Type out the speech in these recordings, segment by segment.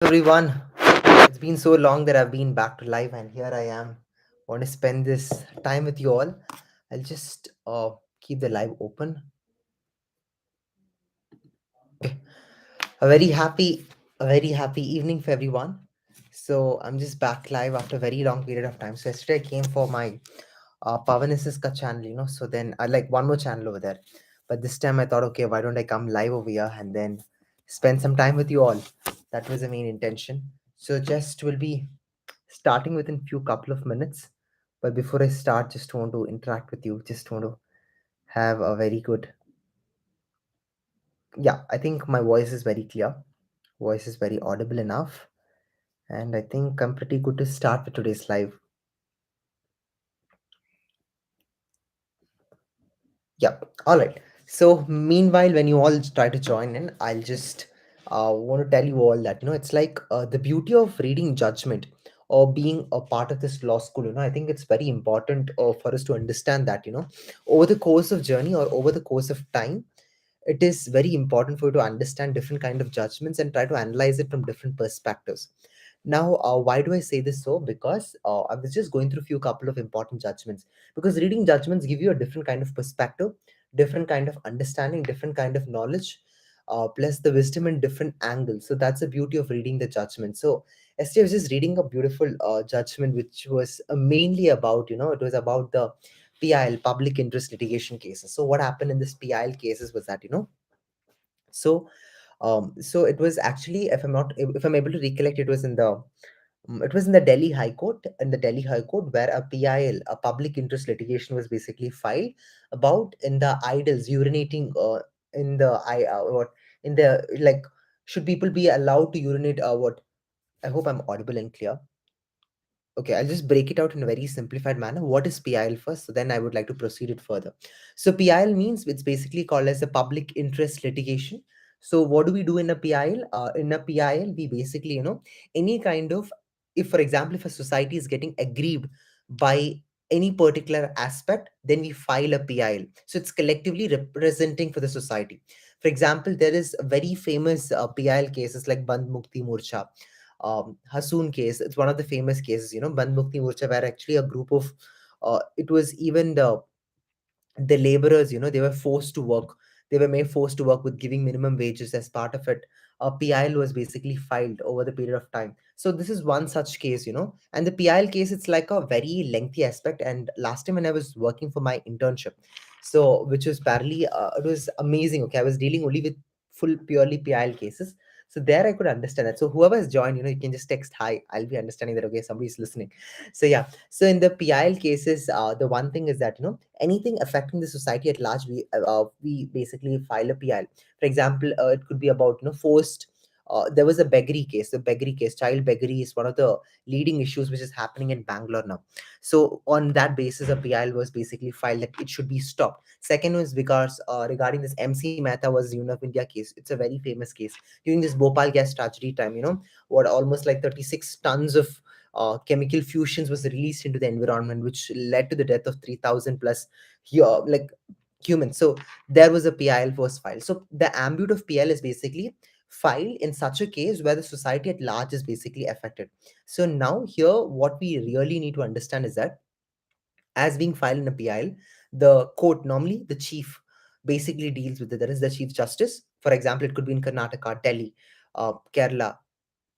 everyone. It's been so long that I've been back to live, and here I am. Want to spend this time with you all. I'll just keep the live open. A very happy, a very happy evening for everyone. So I'm just back live after a very long period of time. So yesterday I came for my Pawan ka channel, So then I like one more channel over there, but this time I thought, okay, why don't I come live over here and then spend some time with you all? That was the main intention. So just will be starting within few couple of minutes. But before I start, just want to interact with you. Just want to have a very good. Yeah, I think my voice is very clear. Voice is very audible enough, and I think I'm pretty good to start with today's live. Yep. All right. So meanwhile, when you all try to join in, I'll just want to tell you all that it's like the beauty of reading judgment or being a part of this law school. I think it's very important for us to understand that over the course of journey or over the course of time, it is very important for you to understand different kind of judgments and try to analyze it from different perspectives. Now, why do I say this so? Because I was just going through a few couple of important judgments. Because reading judgments give you a different kind of perspective, different kind of understanding, different kind of knowledge, plus the wisdom in different angles. So that's the beauty of reading the judgment. So yesterday I was just reading a beautiful judgment, which was mainly about, it was about the PIL, public interest litigation cases. So what happened in this PIL cases was that, so so it was actually, if I'm able to recollect, it was in the Delhi High Court, where a PIL, a public interest litigation, was basically filed about in the idols urinating in the I what in the like should people be allowed to urinate? What I hope I'm audible and clear. Okay, I'll just break it out in a very simplified manner. What is PIL first? So then I would like to proceed it further. So PIL means it's basically called as a public interest litigation. So what do we do in a PIL? In a PIL, we basically, any kind of, if for example, if a society is getting aggrieved by any particular aspect, then we file a PIL. So it's collectively representing for the society. For example, there is very famous PIL cases like Band Mukti Morcha, Hasoon case. It's one of the famous cases, Band Mukti Morcha, where actually a group of, it was even the laborers, they were forced to work. They were made forced to work with giving minimum wages as part of it. A PIL was basically filed over the period of time. So this is one such case, and the PIL case, it's like a very lengthy aspect. And last time when I was working for my internship, so which was barely, it was amazing. Okay, I was dealing only with full purely PIL cases. So there I could understand that. So whoever has joined, you can just text hi. I'll be understanding that okay, somebody's listening. So yeah, so in the PIL cases, the one thing is that anything affecting the society at large, we basically file a PIL. For example, it could be about forced. There was a beggary case. The beggary case, child beggary, is one of the leading issues which is happening in Bangalore now. So on that basis, a PIL was basically filed that it should be stopped. Second was because regarding this MC Mehta was of India case. It's a very famous case during this Bhopal gas tragedy time. What almost like 36 tons of chemical fusions was released into the environment, which led to the death of 3,000 plus like humans. So there was a PIL was filed. So the ambit of PL is basically filed in such a case where the society at large is basically affected. So now here, what we really need to understand is that as being filed in a PIL, the court, normally the chief, basically deals with it. That is the chief justice. For example, it could be in Karnataka, Delhi, Kerala,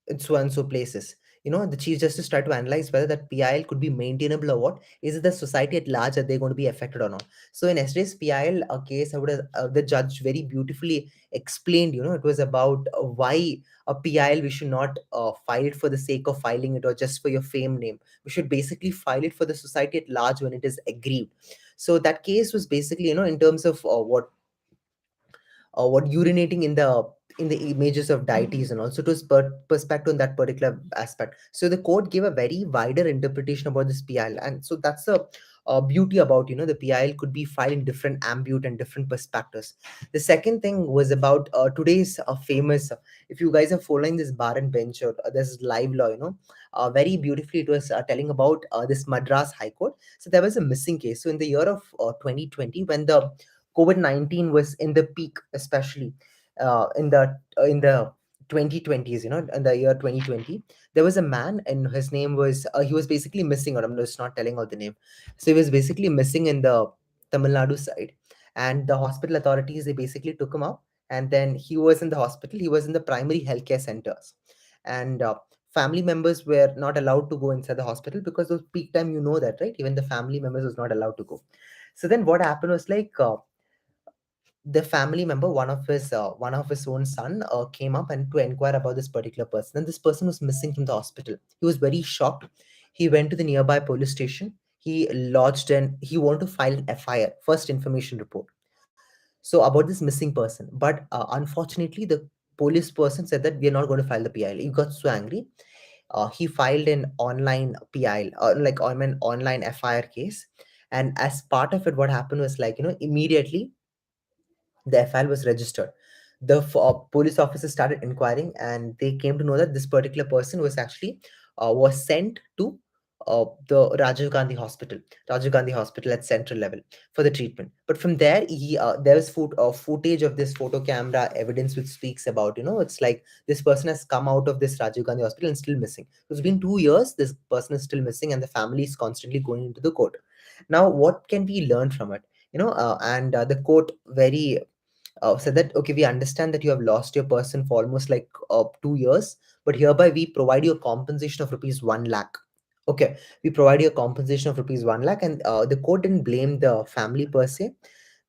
in so and so places. The chief justice try to analyze whether that PIL could be maintainable or what. Is it the society at large that they're going to be affected or not? So in yesterday's PIL case, I would have, the judge very beautifully explained. It was about why a PIL we should not file it for the sake of filing it or just for your fame name. We should basically file it for the society at large when it is aggrieved. So that case was basically, in terms of what urinating in the images of deities, and also to perspective on that particular aspect. So the court gave a very wider interpretation about this PIL, and so that's the beauty about the PIL could be filed in different ambute and different perspectives. The second thing was about today's famous. If you guys are following this bar and bench or this live law, very beautifully it was telling about this Madras High Court. So there was a missing case. So in the year of 2020, when the COVID-19 was in the peak, especially in the 2020s, in the year 2020, there was a man, and his name was, he was basically missing, or I'm just not telling out the name. So he was basically missing in the Tamil Nadu side, and the hospital authorities, they basically took him out, and then he was in the hospital. He was in the primary healthcare centers, and family members were not allowed to go inside the hospital because of peak time. You know that, right? Even the family members was not allowed to go. So then what happened was like, the family member, one of his own son, came up and to inquire about this particular person, and this person was missing from the hospital. He was very shocked. He went to the nearby police station. He lodged, and he wanted to file an FIR, first information report, so about this missing person. But unfortunately, the police person said that we are not going to file the PIL. He got so angry. He filed an online PIL, like on an online FIR case. And as part of it, what happened was like, immediately the FIL was registered. The police officers started inquiring, and they came to know that this particular person was actually, was sent to the Rajiv Gandhi Hospital at central level for the treatment. But from there, there was footage of this photo camera evidence which speaks about, it's like this person has come out of this Rajiv Gandhi Hospital and still missing. It's been 2 years. This person is still missing, and the family is constantly going into the court. Now, what can we learn from it? And the court very said that, okay, we understand that you have lost your person for almost like 2 years, but hereby we provide you a compensation of rupees 1 lakh. Okay, we provide you a compensation of rupees 1 lakh, and the court didn't blame the family per se.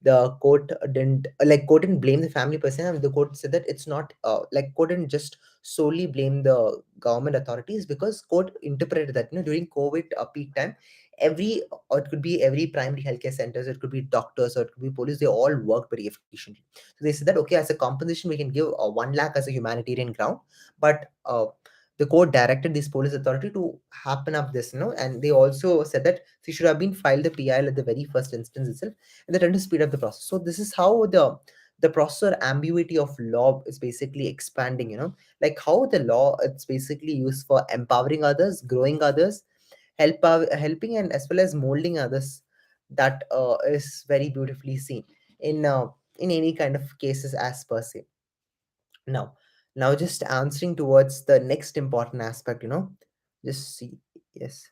The court didn't blame the family per se, and the court said that it's not, like, court didn't just solely blame the government authorities, because court interpreted that, during COVID peak time, every, or it could be every primary healthcare centers, it could be doctors, or it could be police, they all work very efficiently. So they said that, okay, as a compensation, we can give 1 lakh as a humanitarian ground, but the court directed this police authority to happen up this, and they also said that they should have been filed the PIL at the very first instance itself, and they're trying to speed up the process. So this is how the process or ambiguity of law is basically expanding, like how the law, it's basically used for empowering others, growing others, helping, and as well as molding others. That is very beautifully seen in any kind of cases as per se. Now now just answering towards the next important aspect, just see. Yes.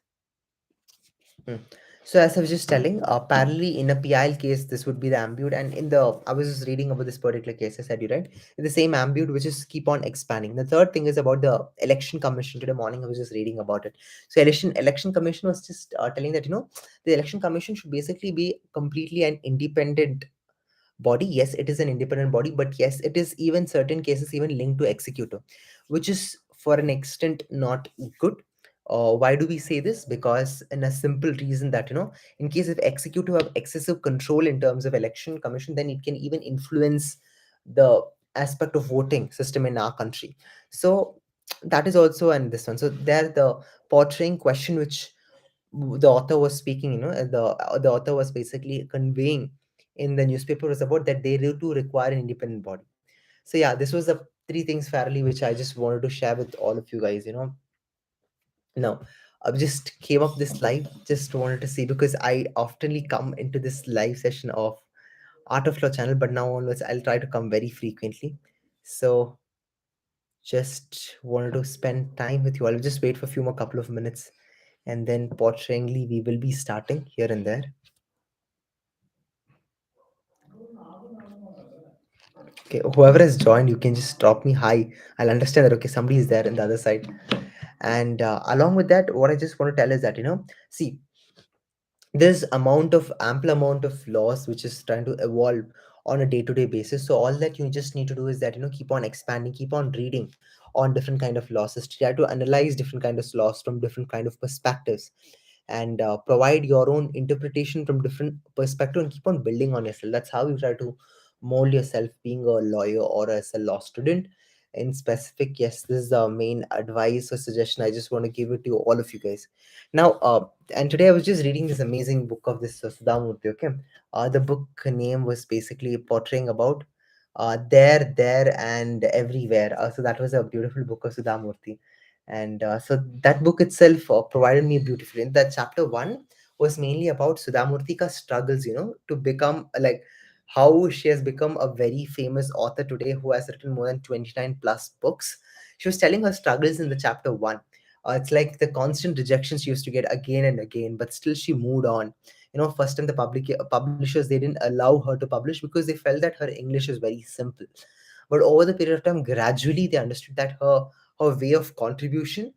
Hmm. So as I was just telling, parallelly in a PIL case, this would be the ambute, and in the, I was just reading about this particular case. I said you right, in the same ambute, which is keep on expanding. The third thing is about the election commission. Today morning, I was just reading about it. So election commission was just telling that, the election commission should basically be completely an independent body. Yes, it is an independent body, but yes, it is even certain cases even linked to executive, which is for an extent not good. Why do we say this? Because in a simple reason that, in case if executive have excessive control in terms of election commission, then it can even influence the aspect of voting system in our country. So that is also, and this one, so there the portraying question which the author was speaking, the author was basically conveying in the newspaper was about that they do require an independent body. So yeah, this was the three things fairly which I just wanted to share with all of you guys. Now, I just came up this live, just wanted to see, because I oftenly come into this live session of Art of Law channel, but now onwards I'll try to come very frequently. So just wanted to spend time with you. I'll just wait for a few more couple of minutes, and then portrayingly we will be starting here and there. Okay, whoever has joined, you can just drop me hi. I'll understand that, okay, somebody is there on the other side. And along with that, what I just want to tell is that, see, there's ample amount of laws which is trying to evolve on a day-to-day basis. So all that you just need to do is that, keep on expanding, keep on reading on different kind of laws, just try to analyze different kind of laws from different kind of perspectives, and provide your own interpretation from different perspective, and keep on building on yourself. That's how you try to mold yourself being a lawyer or as a law student in specific. Yes, this is the main advice or suggestion I just want to give it to all of you guys. Now, and today I was just reading this amazing book of this Sudhamurti. Okay, the book name was basically portraying about there and everywhere. So that was a beautiful book of Sudhamurti, and so that book itself provided me beautifully. In that chapter one was mainly about Sudhamurtika's struggles, to become like how she has become a very famous author today, who has written more than 29 plus books. She was telling her struggles in the chapter one. It's like the constant rejection she used to get again and again, but still she moved on. First time the publishers, they didn't allow her to publish because they felt that her English is very simple. But over the period of time, gradually they understood that her way of contribution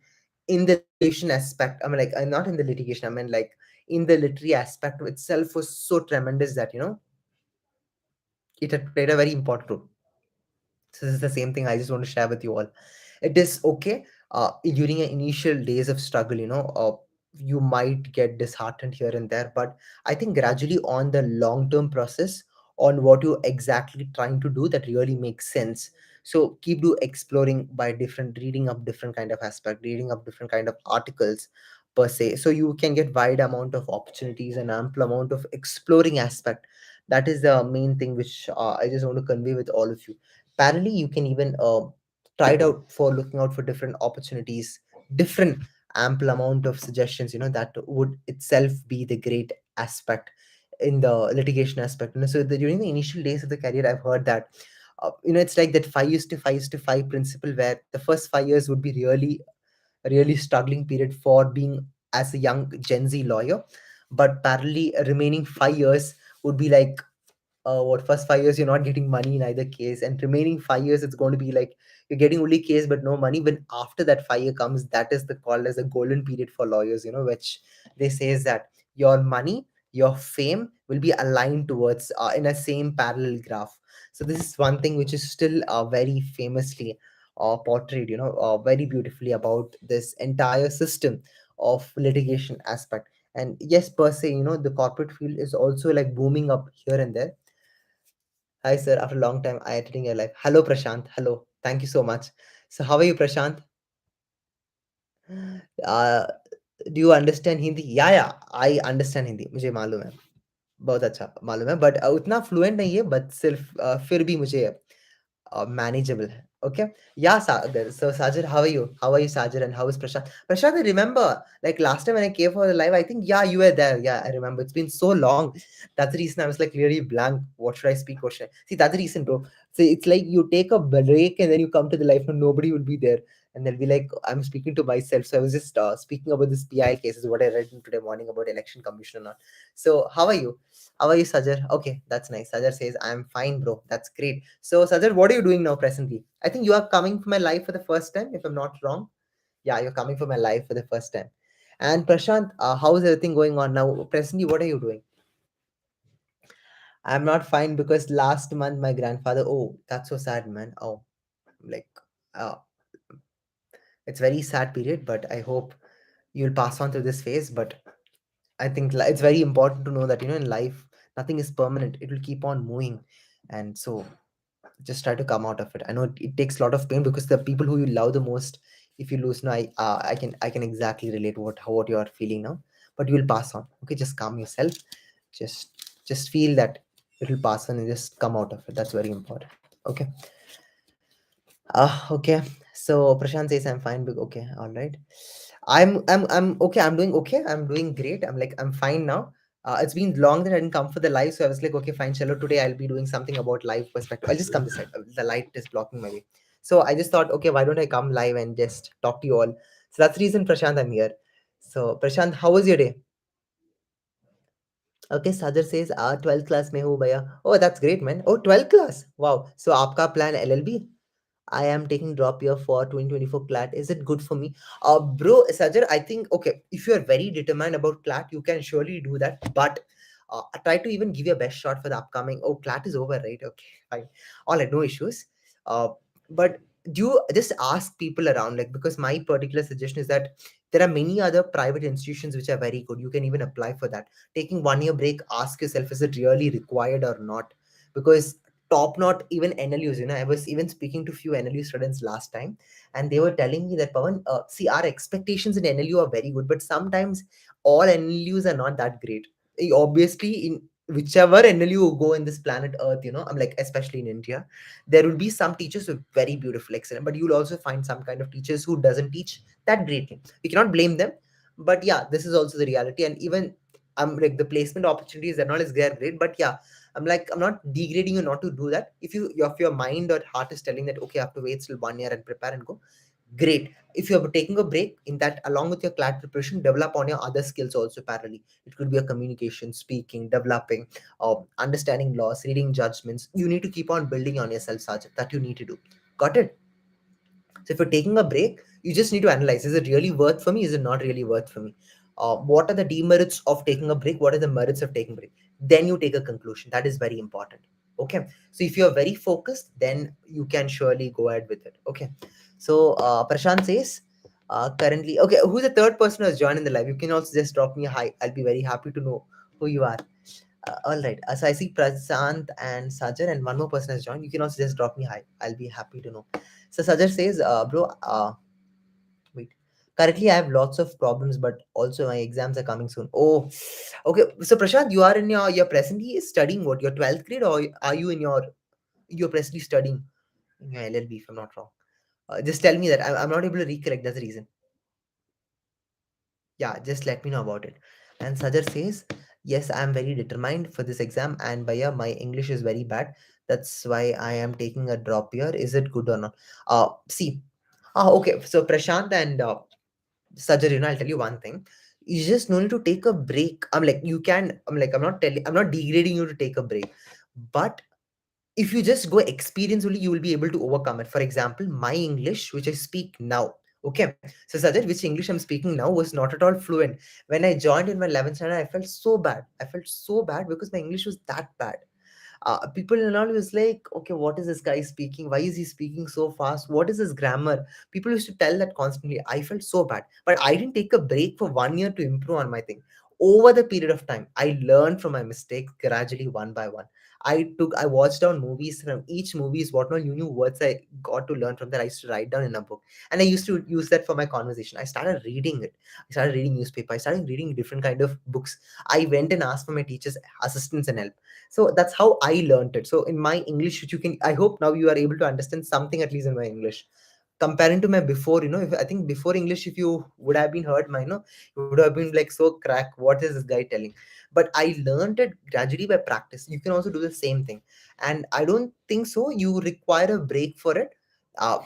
in the litigation aspect, I mean, like, not in the litigation, I mean, like, in the literary aspect of itself was so tremendous that it had played a very important role. So this is the same thing I just want to share with you all. It is okay during your initial days of struggle, you might get disheartened here and there, but I think gradually on the long term process, on what you exactly trying to do, that really makes sense. So keep do exploring by different reading up different kind of aspect, reading up different kind of articles per se, so you can get wide amount of opportunities and ample amount of exploring aspect. That is the main thing which I just want to convey with all of you. Parallelly, you can even try it out for looking out for different opportunities, different ample amount of suggestions, that would itself be the great aspect in the litigation aspect. So during the initial days of the career, I've heard that it's like that 5:5:5 principle, where the first 5 years would be really really struggling period for being as a young Gen Z lawyer, but parallelly remaining 5 years would be like, what, first 5 years you're not getting money in either case, and remaining 5 years it's going to be like you're getting only case but no money. When after that 5 year comes, that is the called as a golden period for lawyers, which they say is that your money, your fame will be aligned towards in a same parallel graph. So this is one thing which is still very famously portrayed, very beautifully about this entire system of litigation aspect. And yes, per se, the corporate field is also like booming up here and there. Hi, sir. After a long time, I attending your life. Hello, Prashant. Hello. Thank you so much. So, how are you, Prashant? Uh, do you understand Hindi? Yeah, I understand Hindi. मुझे मालूम है. बहुत अच्छा मालूम है. But उतना fluent नहीं है. But सिर्फ फिर भी मुझे manageable. Okay. Yeah, so Sajid, how are you? How are you, Sajid? And how is Prashant? Prashant, I remember, like last time when I came for the live, I think, yeah, you were there. Yeah, I remember. It's been so long. That's the reason I was like clearly blank. What should I speak? What should I? See, that's the reason, bro. So it's like you take a break and then you come to the live and nobody will be there. And they'll be like, I'm speaking to myself. So I was just speaking about this PI cases, what I read in today morning about election commission or not. So how are you? How are you, Sajar? Okay, that's nice. Sajar says, I'm fine, bro. That's great. So, Sajar, what are you doing now presently? I think you are coming for my live for the first time, if I'm not wrong. Yeah, you're coming for my live for the first time. And Prashant, how is everything going on now? Presently, what are you doing? I'm not fine because last month my grandfather. Oh, that's so sad, man. Oh, like, uh, it's very sad period, but I hope you'll pass on through this phase. But I think it's very important to know that in life nothing is permanent. It will keep on moving, and so just try to come out of it. I know it takes a lot of pain because the people who you love the most, if you lose, no, I can exactly relate what you are feeling now. But you will pass on. Okay, just calm yourself. Just feel that it will pass on and just come out of it. That's very important. Okay. Okay. So Prashant says I'm fine. Okay, all right. I'm okay. I'm doing okay. I'm doing great. I'm fine now. It's been long that I didn't come for the live, so I was like, okay, fine, chalo. Today I'll be doing something about live perspective. I'll just come this side. The light is blocking my way. So I just thought, okay, why don't I come live and just talk to you all? So that's the reason, Prashant, I'm here. So Prashant, how was your day? Okay, Sajar says, 12th class mein hu bhaiya. Oh, that's great, man. Oh, 12th class. Wow. So aapka plan LLB? I am taking drop year for 2024 CLAT. Is it good for me? Bro, Sajid, I think, okay, if you are very determined about CLAT, you can surely do that. But try to even give your best shot for the upcoming. Oh, CLAT is over, right? Okay, fine. All right, no issues. Uh, but do you just ask people around, like, because my particular suggestion is that there are many other private institutions which are very good. You can even apply for that. Taking 1 year break, ask yourself, is it really required or not? Because top not even NLUs. I was even speaking to few NLU students last time, and they were telling me that, Pawan, see, our expectations in NLU are very good, but sometimes all NLUs are not that great. Obviously, in whichever NLU you go in this planet Earth, I'm like, especially in India, there will be some teachers who are very beautiful, excellent, but you'll also find some kind of teachers who doesn't teach that greatly. We cannot blame them, but yeah, this is also the reality. And even I'm like the placement opportunities are not as great, but yeah, I'm like, I'm not degrading you not to do that. If your mind or heart is telling that, okay, I have to wait till 1 year and prepare and go, Great. If you're taking a break in that, along with your CLAT preparation, develop on your other skills also parallelly. It could be a communication, speaking, developing, understanding laws, reading judgments. You need to keep on building on yourself, Sajid. That you need to do. Got it? So if you're taking a break, you just need to analyze: is it really worth for me? Is it not really worth for me? What are the demerits of taking a break? What are the merits of taking a break? Then you take a conclusion. That is very important. Okay. So if you're very focused, then you can surely go ahead with it. Okay. So Prashant says, currently, okay, who's the third person who has joined in the live? You can also just drop me a hi. I'll be very happy to know who you are. All right. So I see Prashant and Sajar, and one more person has joined. You can also just drop me hi. I'll be happy to know. So Sajar says, bro, wait. Currently, I have lots of problems, but also my exams are coming soon. Oh, okay. So Prashant, you are in you're presently studying what? Your 12th grade, or are you in you're presently studying in your LLB, if I'm not wrong? Just tell me that. I'm not able to recollect. That's the reason. Yeah, just let me know about it. And Sajar says, yes, I am very determined for this exam, and Bhaiya, my English is very bad. That's why I am taking a drop here. Is it good or not? See, okay. So Prashant and Sajar, I'll tell you one thing. You just no need to take a break. I'm like, you can. I'm not degrading you to take a break, but if you just go experience only, you will be able to overcome it. For example, my English, which I speak now. Okay. So Sajid, which English I'm speaking now was not at all fluent. When I joined in my 11th standard, I felt so bad. I felt so bad because my English was that bad. People and all was like, okay, what is this guy speaking? Why is he speaking so fast? What is his grammar? People used to tell that constantly. I felt so bad, but I didn't take a break for 1 year to improve on my thing. Over the period of time, I learned from my mistakes gradually, one by one. I watched down movies. From each movies, what all new words I got to learn from that, I used to write down in a book, and I used to use that for my conversation. I started reading it. I started reading newspaper. I started reading different kind of books. I went and asked for my teachers assistance and help. So that's how I learned it. So in my English, which you can, I hope now you are able to understand something at least in my English comparing to my before. If I think before English, if you would have been heard my, you would have been like, so crack, what is this guy telling? But I learned it gradually by practice. You can also do the same thing, and I don't think so you require a break for it. uh,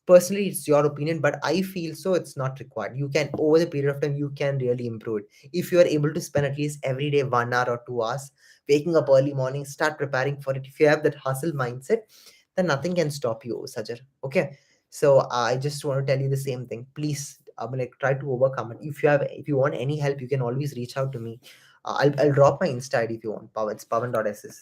Personally, it's your opinion, but I feel so it's not required. You can, over the period of time, you can really improve it if you are able to spend at least every day 1 hour or 2 hours waking up early morning, start preparing for it. If you have that hustle mindset, then nothing can stop you, Sajar. Okay. So I just want to tell you the same thing. Please, like, try to overcome it. If you want any help, you can always reach out to me. I'll drop my Insta ID if you want. Pawan, it's pawan.ss.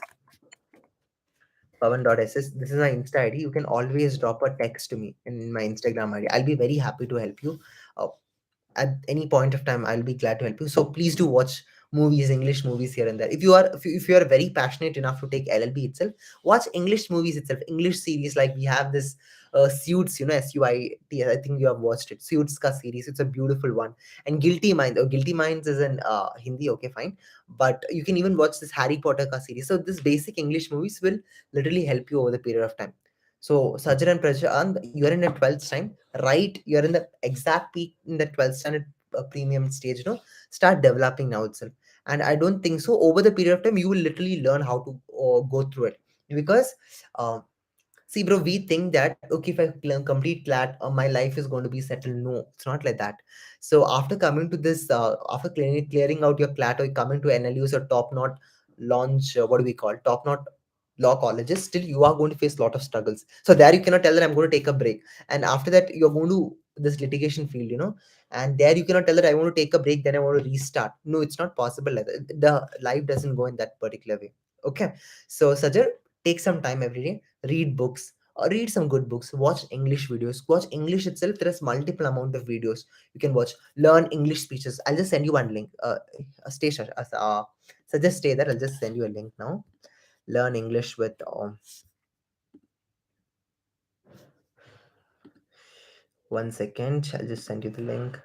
Pawan.ss. This is my Insta ID. You can always drop a text to me in my Instagram ID. I'll be very happy to help you. Uh, at any point of time, I'll be glad to help you. So please do watch movies, English movies here and there. If you are very passionate enough to take LLB itself, watch English movies itself, English series. Like we have this Suits, Suit. I think you have watched it. Suits ka series. It's a beautiful one. And Guilty Mind. Oh, Guilty Minds is in Hindi. Okay, fine. But you can even watch this Harry Potter ka series. So this basic English movies will literally help you over the period of time. So Sajjan and Prashant, you're in the 12th time, right? You're in the exact peak in the 12th standard premium stage, start developing now itself. And I don't think so. Over the period of time, you will literally learn how to go through it. Because uh, see, bro, we think that, okay, if I complete CLAT, my life is going to be settled. No, it's not like that. So after coming to this, after clearing out your CLAT or coming to NLUs or top knot launch, what do we call top knot law colleges, still you are going to face a lot of struggles. So there you cannot tell that I'm going to take a break. And after that, you're going to this litigation field, and there you cannot tell that I want to take a break, then I want to restart. No, it's not possible like that. The life doesn't go in that particular way. Okay. So Sajal, take some time every day, read books, read some good books, watch English videos, watch English itself. There is multiple amount of videos you can watch, learn English speeches. I'll just send you one link. Stay so just stay there. I'll just send you a link now. Learn English with one second. I'll just send you the link.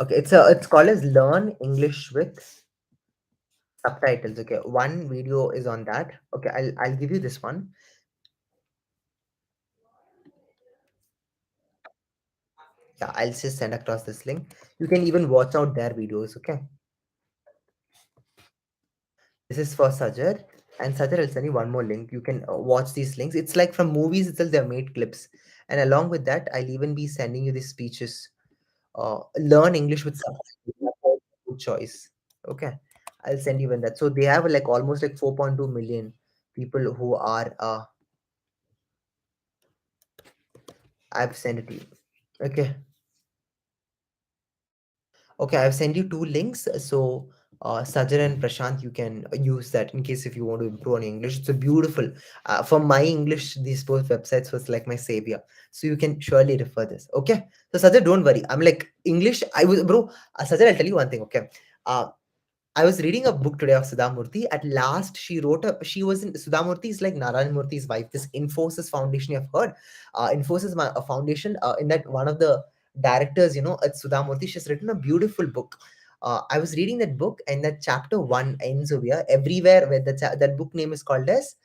Okay, it's called as Learn English with Subtitles. Okay, one video is on that. Okay, I'll give you this one. Yeah, I'll just send across this link. You can even watch out their videos. Okay, this is for Sajar, and Sajar, I'll send you one more link. You can watch these links. It's like from movies itself. They've made clips, And along with that, I'll even be sending you the speeches. Learn English with subtitles. Good choice. Okay, I'll send you in that. So they have like almost like 4.2 million people who are. I've sent it to you. Okay. Okay, I've sent you two links. So, Sajan and Prashant, you can use that in case if you want to improve on English. It's a beautiful. For my English, these both websites was like my savior. So you can surely refer this. Okay. So Sajan, don't worry. I'm like English. I was bro. Sajan, I'll tell you one thing. Okay. Uh, I was reading a book today of Sudhamurthy. At last, she wrote a. She was in Sudhamurthy is like Narayan Murthy's wife. This Infosys Foundation you've heard. Infosys Foundation. In that one of the directors, it's Sudhamurthy. She's written a beautiful book. I was reading that book, and that chapter one ends over here. Everywhere, where that book name is called as.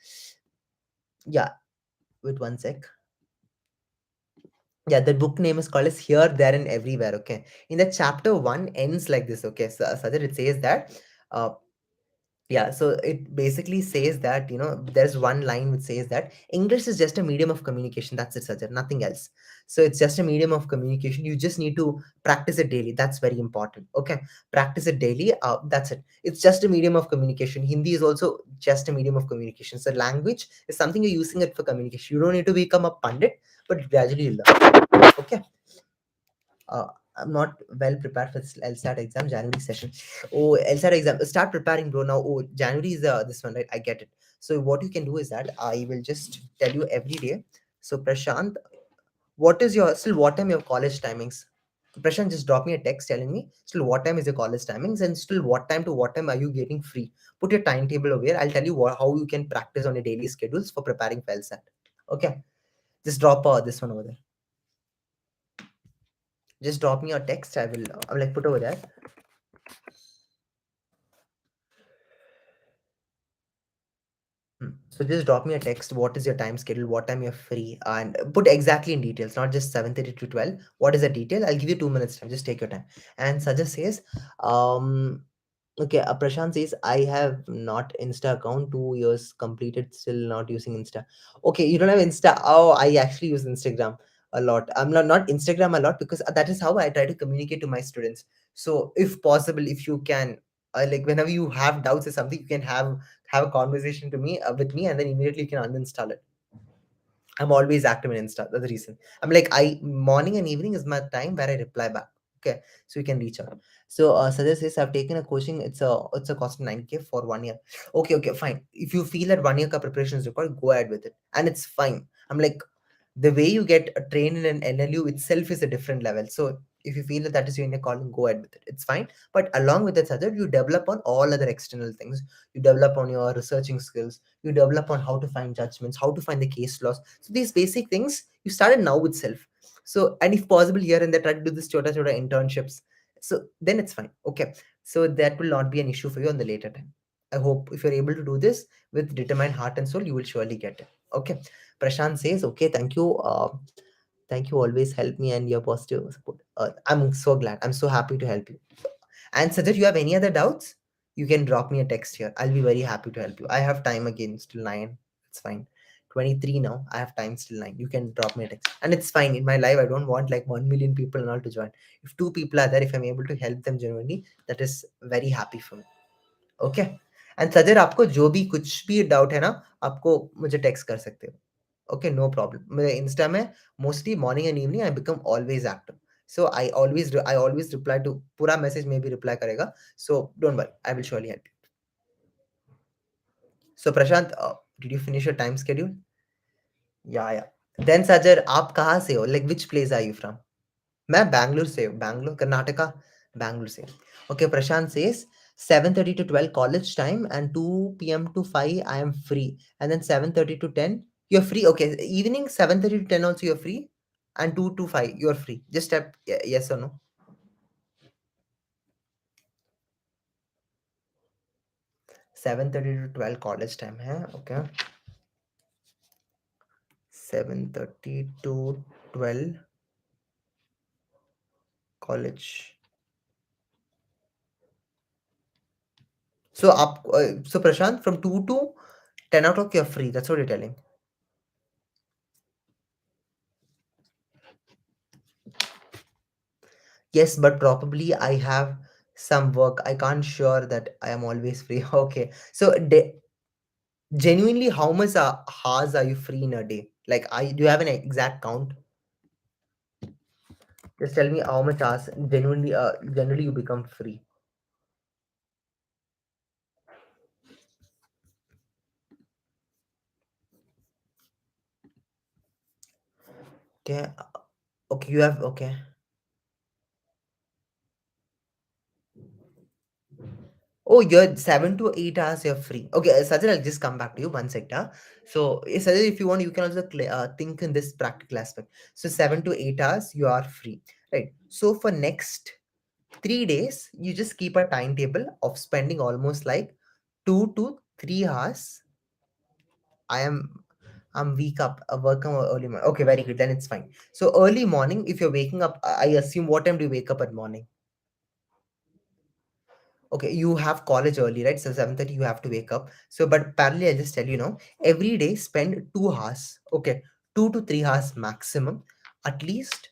Yeah, wait one sec. Yeah, the book name is called as Here, There, and Everywhere. Okay, in that chapter one ends like this. Okay, so Sajid, it says that. Uh, Yeah, so it basically says that, there's one line which says that English is just a medium of communication. That's it, Sajid, nothing else. So it's just a medium of communication. You just need to practice it daily. That's very important. Okay, practice it daily. That's it. It's just a medium of communication. Hindi is also just a medium of communication. So language is something you're using it for communication. You don't need to become a pundit, but gradually you learn. Okay. uh, I'm not well prepared for this LSAT exam, January session. Oh, LSAT exam. Start preparing, bro. Now, oh, January is this one, right? I get it. So, what you can do is that I will just tell you every day. So, Prashant, what time your college timings? Prashant, just drop me a text telling me still what time is your college timings and still what time to what time are you getting free. Put your timetable over here. I'll tell you how you can practice on your daily schedules for preparing for LSAT. Okay, just drop this one over there. Just drop me a text. I will like put over there. So just drop me a text. What is your time schedule? What time you're free? And put exactly in details, not just 7:30 to 12. What is the detail? I'll give you 2 minutes time. Just take your time. And Sajja says, okay, Prashant says, I have not Insta account, 2 years completed, still not using Insta. Okay, you don't have Insta. Oh, I actually use Instagram a lot. I'm not Instagram a lot because that is how I try to communicate to my students. So if possible, if you can, like whenever you have doubts or something, you can have a conversation to me with me, and then immediately you can uninstall it. I'm always active in Insta. That's the reason. I'm like I morning and evening is my time where I reply back. Okay, so you can reach out. So Sajid says I've taken a coaching. It's a cost of 9K for 1 year. Okay, fine. If you feel that 1 year ka preparation is required, go ahead with it, and it's fine. I'm like the way you get trained in an NLU itself is a different level. So if you feel that that is your inner calling, go ahead with it. It's fine. But along with that, Sajid, you develop on all other external things. You develop on your researching skills. You develop on how to find judgments, how to find the case laws. So these basic things you started now itself. So and if possible here and there, try to do this chota internships. So then it's fine. Okay. So that will not be an issue for you on the later time. I hope if you're able to do this with determined heart and soul, you will surely get it. Okay. Prashant says, okay, thank you. Thank you. Always help me and your positive support. I'm so glad. I'm so happy to help you. And Sajid, if you have any other doubts, you can drop me a text here. I'll be very happy to help you. I have time again, still 9. It's fine. 23 now. I have time still 9. You can drop me a text. And it's fine. In my life, I don't want like 1 million people and all to join. If two people are there, if I'm able to help them genuinely, that is very happy for me. Okay and सजर आपको जो भी कुछ भी doubt है ना आपको मुझे टेक्स्ट कर सकते हो ओके नो प्रॉब्लम मेरे इंस्टा में mostly morning and evening I become always active so I always reply to पूरा मैसेज में भी रिप्लाई करेगा so don't worry I will surely help you so Prashant did you finish your time schedule या then सजर आप कहाँ से हो like which place are you from मैं बैंगलोर से हूँ, बैंगलोर कर्नाटका, बैंगलोर से। Okay, Prashant says 7:30 to 12 college time and 2 p.m. to 5 I am free and then 7:30 to 10 you're free. Okay, evening 7:30 to 10 also you're free and 2 to 5 you're free. Just type yes or no. 7:30 to 12 college time है, okay. 7:30 to 12 college. So Prashant from 2 to 10 o'clock you're free. That's what you're telling. Yes, but probably I have some work. I can't sure that I am always free. Okay. So genuinely, how much hours are you free in a day? Like, I do you have an exact count? Just tell me how much hours genuinely, generally you become free. Okay. Okay, you have okay. Oh, you're 7 to 8 hours. You're free. Okay, Sajid, I'll just come back to you one sector. So, Sajid, if you want, you can also think in this practical aspect. So, 7 to 8 hours, you are free, right? So, for next 3 days, you just keep a timetable of spending almost like 2 to 3 hours. I am I'm weak up, work on early morning. Okay, very good. Then it's fine. So early morning, if you're waking up, I assume what time do you wake up at morning? Okay, you have college early, right? So 7:30 you have to wake up. So but parallelly, I'll just tell you now, every day spend 2 hours. Okay, 2 to 3 hours maximum, at least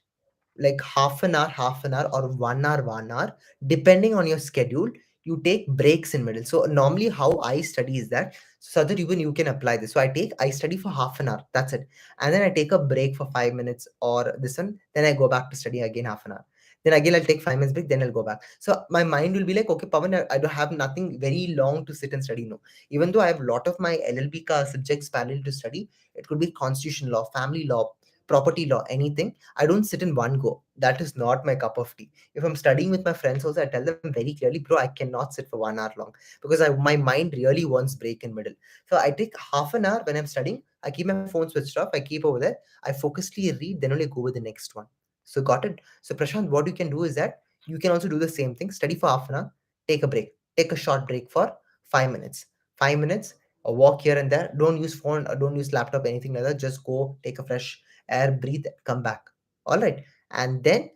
like half an hour, or 1 hour, 1 hour, depending on your schedule. You take breaks in middle. So normally, how I study is that, so that even you can apply this. So I study for half an hour. That's it, and then I take a break for 5 minutes or this one. Then I go back to study again half an hour. Then again I'll take 5 minutes break. Then I'll go back. So my mind will be like, okay, Pawan, I don't have nothing very long to sit and study. No, even though I have a lot of my LLB subjects parallel to study, it could be constitution law, family law, property law, anything. I don't sit in one go. That is not my cup of tea. If I'm studying with my friends also, I tell them very clearly, bro, I cannot sit for 1 hour long because my mind really wants break in middle. So I take half an hour when I'm studying. I keep my phone switched off. I keep over there. I focusedly read, then only go with the next one. So got it. So Prashant, what you can do is that you can also do the same thing. Study for half an hour. Take a break. Take a short break for 5 minutes. 5 minutes. A walk here and there. Don't use phone. Don't use laptop. Anything like that. Just go take a fresh air, breathe, come back. All right, and then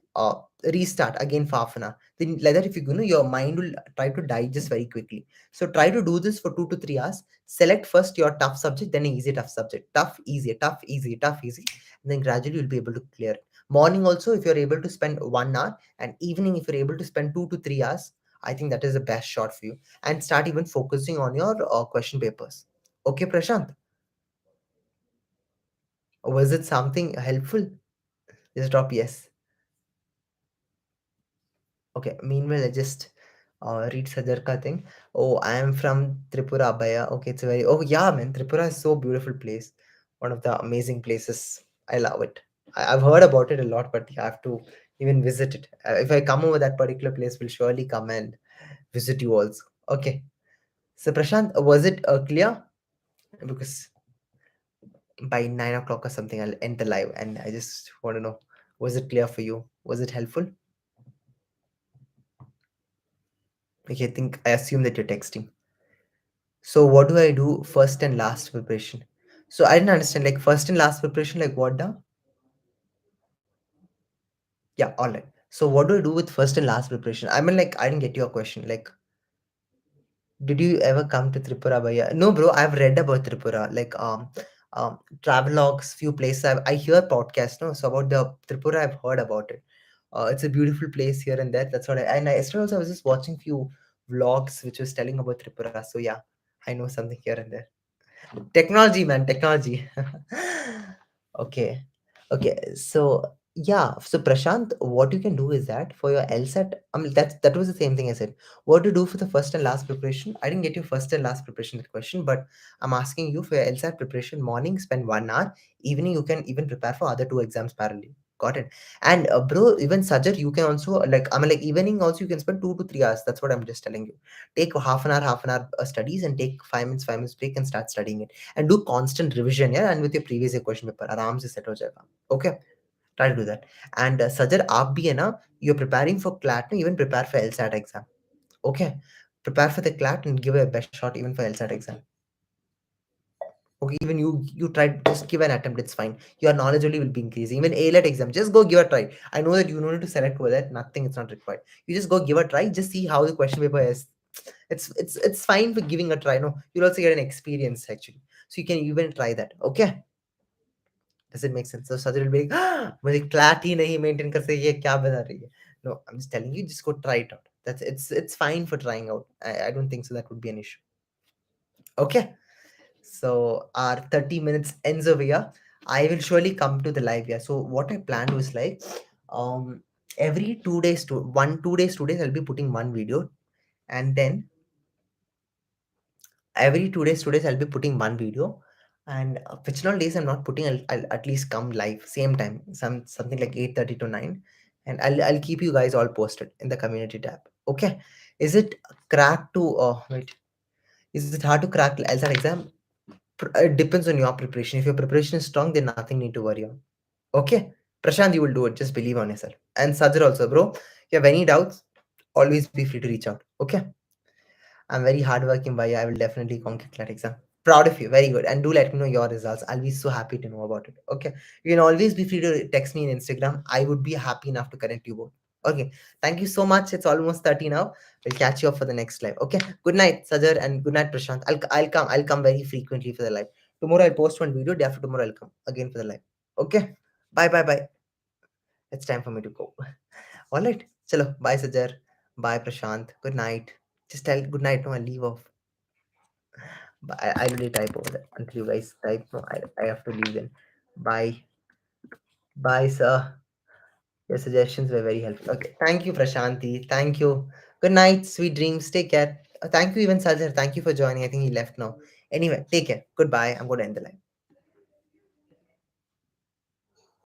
restart again for half an hour. Then like that, if you know, your mind will try to digest very quickly. So try to do this for 2 to 3 hours. Select first your tough subject, then an easy tough subject. Tough, easy, tough, easy, tough, easy, and then gradually you'll be able to clear it. Morning also, if you're able to spend 1 hour, and evening if you're able to spend 2 to 3 hours, I think that is the best shot for you. And start even focusing on your question papers. Okay, Prashant, was it something helpful? Just drop yes. Okay, meanwhile, I just read Sajarka thing. Oh, I am from Tripura, Abhaya. Okay, it's a very, oh yeah, man, Tripura is so beautiful place. One of the amazing places. I love it. I've heard about it a lot, but I have to even visit it. If I come over that particular place, we'll surely come and visit you also. Okay. So Prashant, was it clear? Because by 9 o'clock or something, I'll end the live, and I just want to know, was it clear for you? Was it helpful? Okay, I think I assume that you're texting. So what do I do first and last preparation? So I didn't understand, like first and last preparation, like what the? Yeah, all right. So what do I do with first and last preparation? I mean, like I didn't get your question. Like, did you ever come to Tripura, Bhaiya? No, bro. I've read about Tripura, like travelogues, few places. I hear podcasts, no. So about the Tripura, I've heard about it. It's a beautiful place here and there. That's what I. And yesterday also I was just watching few vlogs which was telling about Tripura. So yeah, I know something here and there. Technology, man, technology. Okay. Okay. So yeah. So Prashant, what you can do is that for your LSAT, I mean that was the same thing I said. What to do for the first and last preparation? I didn't get your first and last preparation that question, but I'm asking you for your LSAT preparation. Morning, spend 1 hour. Evening, you can even prepare for other two exams parallel. Got it. And bro, even Sajad, you can also like I mean like evening also you can spend 2 to 3 hours. That's what I'm just telling you. Take half an hour studies and take 5 minutes break and start studying it and do constant revision, yeah, and with your previous year question paper आराम से set हो जाएगा. Okay, try to do that. And Sajar, आप भी है ना, you're preparing for CLAT, no, even prepare for LSAT exam. Okay, prepare for the CLAT and give it a best shot even for LSAT exam. Okay, even you try, just give an attempt, it's fine. Your knowledge only will be increasing. Even ALET exam, just go give a try. I know that you don't need to select over that, nothing, it's not required. You just go give a try, just see how the question paper is. It's fine for giving a try. No, you'll also get an experience actually. So you can even try that. Okay. Does it make sense? So Sajid will be like, मुझे CLAT ही नहीं maintain कर सके, ये क्या बता रही है? No, I'm just telling you, just go try it out. It's fine for trying out. I don't think so that would be an issue. Okay. So our 30 minutes ends over here. I will surely come to the live here. So what I planned was like, um every 2 days to 1 2 days 2 days I'll be putting one video, and then every 2 days I'll be putting one video, and which all days I'm not putting, I'll at least come live same time, something like 8:30 to 9, and I'll keep you guys all posted in the community tab. Okay. Is it crack to wait, is it hard to crack LSAT exam? It depends on your preparation. If your preparation is strong, then nothing need to worry on. Okay. Prashant, you will do it. Just believe on yourself. And Sajir also, bro. If you have any doubts, always be free to reach out. Okay. I'm very hardworking, boy. I will definitely conquer that exam. Proud of you. Very good. And do let me know your results. I'll be so happy to know about it. Okay. You can always be free to text me in Instagram. I would be happy enough to connect you both. Okay. Thank you so much. It's almost 30 now. We'll catch you up for the next live. Okay. Good night, Sajar, and good night, Prashant. I'll come very frequently for the live. Tomorrow I'll post one video. Day after tomorrow I'll come again for the live. Okay. Bye bye bye. It's time for me to go. All right. Chalo. Bye, Sajar. Bye, Prashant. Good night. Just tell good night. No, I'll leave off. But I already type over there. Until you guys type, no, I have to leave then. Bye. Bye, sir. Your suggestions were very helpful. Okay. Thank you, Prashanti. Thank you. Good night. Sweet dreams. Take care. Thank you, even Sajar. Thank you for joining. I think he left now. Anyway, take care. Goodbye. I'm going to end the live.